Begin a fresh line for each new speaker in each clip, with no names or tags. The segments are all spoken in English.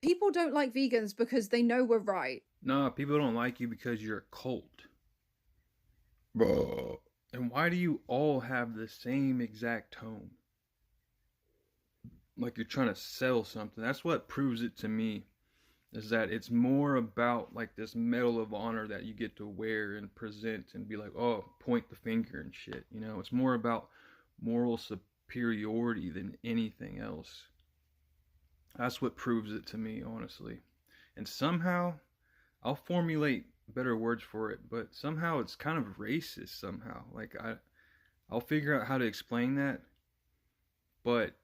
People don't like vegans because they know we're right.
No, people don't like you because you're a cult. Bro. And why do you all have the same exact tone? Like you're trying to sell something. That's what proves it to me, is that it's more about like this medal of honor that you get to wear and present and be like, oh, point the finger and shit. You know, it's more about moral superiority than anything else. That's what proves it to me, honestly. And somehow, I'll formulate better words for it, but somehow it's kind of racist somehow. Like I'll figure out how to explain that, but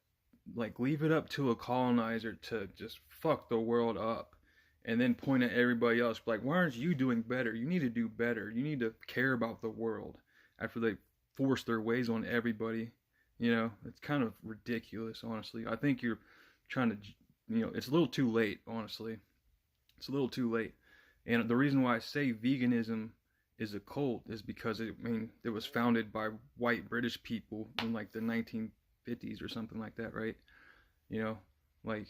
like leave it up to a colonizer to just fuck the world up and then point at everybody else like, why aren't you doing better? You need to do better. You need to care about the world after they force their ways on everybody. You know, it's kind of ridiculous, honestly. I think you're trying to, it's a little too late, honestly. It's a little too late. And the reason why I say veganism is a cult is because it was founded by white British people in like the 1950s or something like that, right? You know, like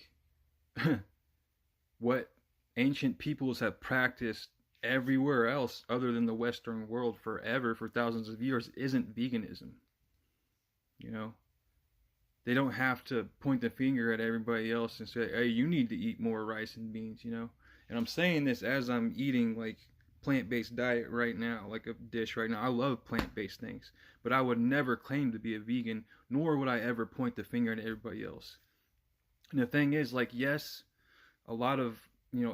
what ancient peoples have practiced everywhere else other than the Western world forever for thousands of years isn't veganism. You know, they don't have to point the finger at everybody else and say, "Hey, you need to eat more rice and beans." You know, and I'm saying this as I'm eating like plant-based diet right now, like a dish right now. I love plant-based things, but I would never claim to be a vegan, nor would I ever point the finger at everybody else. And the thing is, like, yes, a lot of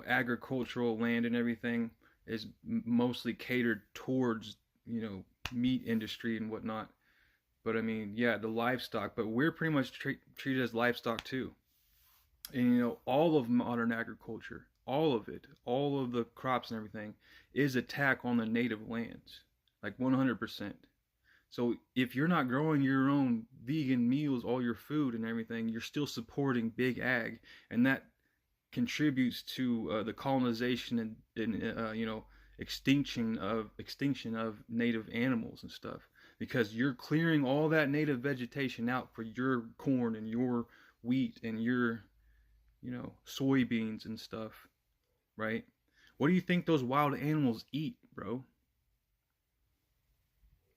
agricultural land and everything is mostly catered towards meat industry and whatnot. But I mean, yeah, the livestock. But we're pretty much treated as livestock too. And all of modern agriculture, all of it, all of the crops and everything, is attack on the native lands, like 100%. So if you're not growing your own vegan meals, all your food and everything, you're still supporting big ag, and that contributes to the colonization and extinction of native animals and stuff, because you're clearing all that native vegetation out for your corn and your wheat and your soybeans and stuff, right? What do you think those wild animals eat, bro?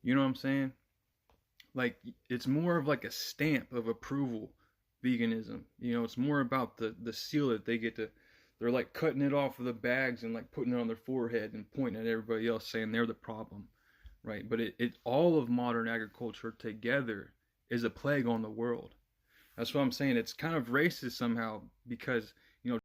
You know what I'm saying? Like, it's more of like a stamp of approval, veganism. It's more about the seal that they get to. They're like cutting it off of the bags and like putting it on their forehead and pointing at everybody else saying they're the problem, right? But it all of modern agriculture together is a plague on the world. That's what I'm saying. It's kind of racist somehow because